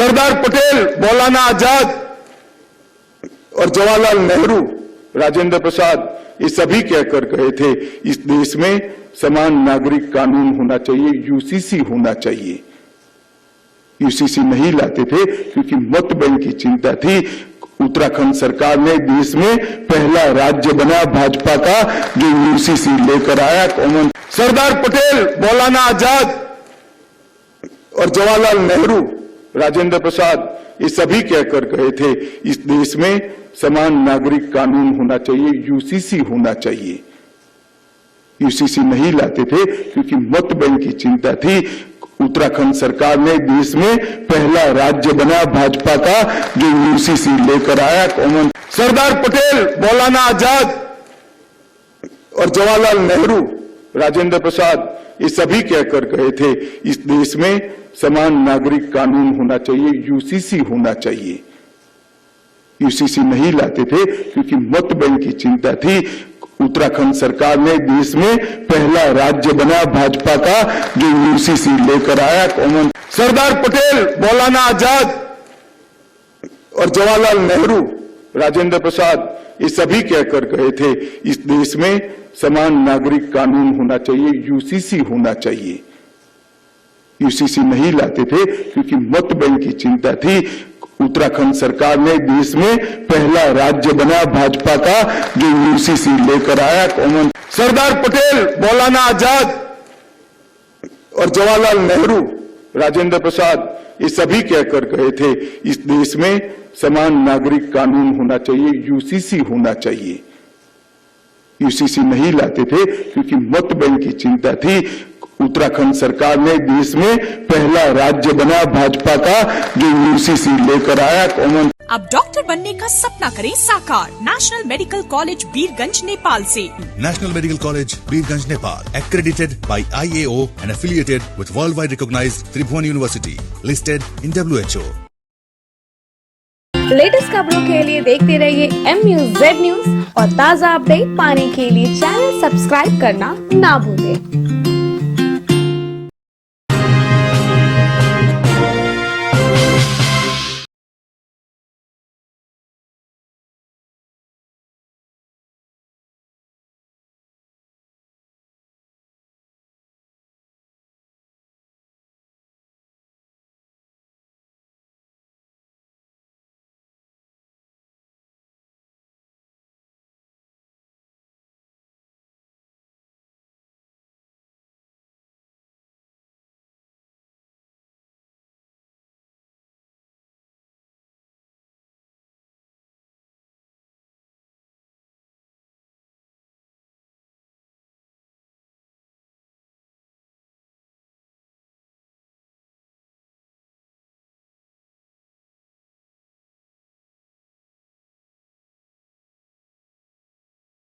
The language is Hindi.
सरदार पटेल, मौलाना आजाद और जवाहरलाल नेहरू, राजेंद्र प्रसाद, ये सभी कहकर गए थे इस देश में समान नागरिक कानून होना चाहिए, यूसीसी होना चाहिए। यूसीसी नहीं लाते थे क्योंकि मत बैंक की चिंता थी। उत्तराखंड सरकार ने देश में पहला राज्य बना भाजपा का जो यूसीसी लेकर आया कॉमन। सरदार पटेल, मौलाना आजाद और जवाहरलाल नेहरू, राजेंद्र प्रसाद, ये सभी कहकर गए थे इस देश में समान नागरिक कानून होना चाहिए, यूसीसी होना चाहिए। यूसीसी नहीं लाते थे क्योंकि मत बैंक की चिंता थी। उत्तराखंड सरकार ने देश में पहला राज्य बना भाजपा का जो यूसीसी लेकर आया कॉमन। सरदार पटेल, मौलाना आजाद और जवाहरलाल नेहरू, राजेंद्र प्रसाद, ये सभी कहकर गए थे इस देश में समान नागरिक कानून होना चाहिए, यूसीसी होना चाहिए। यूसीसी नहीं लाते थे क्योंकि मत बैंक की चिंता थी। उत्तराखंड सरकार ने देश में पहला राज्य बना भाजपा का जो यूसीसी लेकर आया कॉमन। सरदार पटेल, मौलाना आजाद और जवाहरलाल नेहरू, राजेंद्र प्रसाद, ये सभी कहकर गए थे इस देश में समान नागरिक कानून होना चाहिए, यूसीसी होना चाहिए। यूसीसी नहीं लाते थे क्योंकि मत बैंक की चिंता थी। उत्तराखंड सरकार ने देश में पहला राज्य बना भाजपा का जो यूसीसी लेकर आया कॉमन। सरदार पटेल, मौलाना आजाद और जवाहरलाल नेहरू, राजेंद्र प्रसाद, ये सभी कहकर गए थे इस देश में समान नागरिक कानून होना चाहिए, यूसीसी होना चाहिए। यूसीसी नहीं लाते थे क्योंकि मत बैंक की चिंता थी। उत्तराखंड सरकार ने देश में पहला राज्य बना भाजपा का जो यूसीसी लेकर आया कॉमन। अब डॉक्टर बनने का सपना करें साकार national medical college Birgunj Nepal से। National Medical College, Birganj, Nepal, accredited by IAO and affiliated with worldwide recognized Tribhuvan University, listed in WHO. Latest खबरों के लिए देखते रहिए MUZ न्यूज और ताज़ा अपडेट पाने के लिए चैनल सब्सक्राइब करना ना भूलें।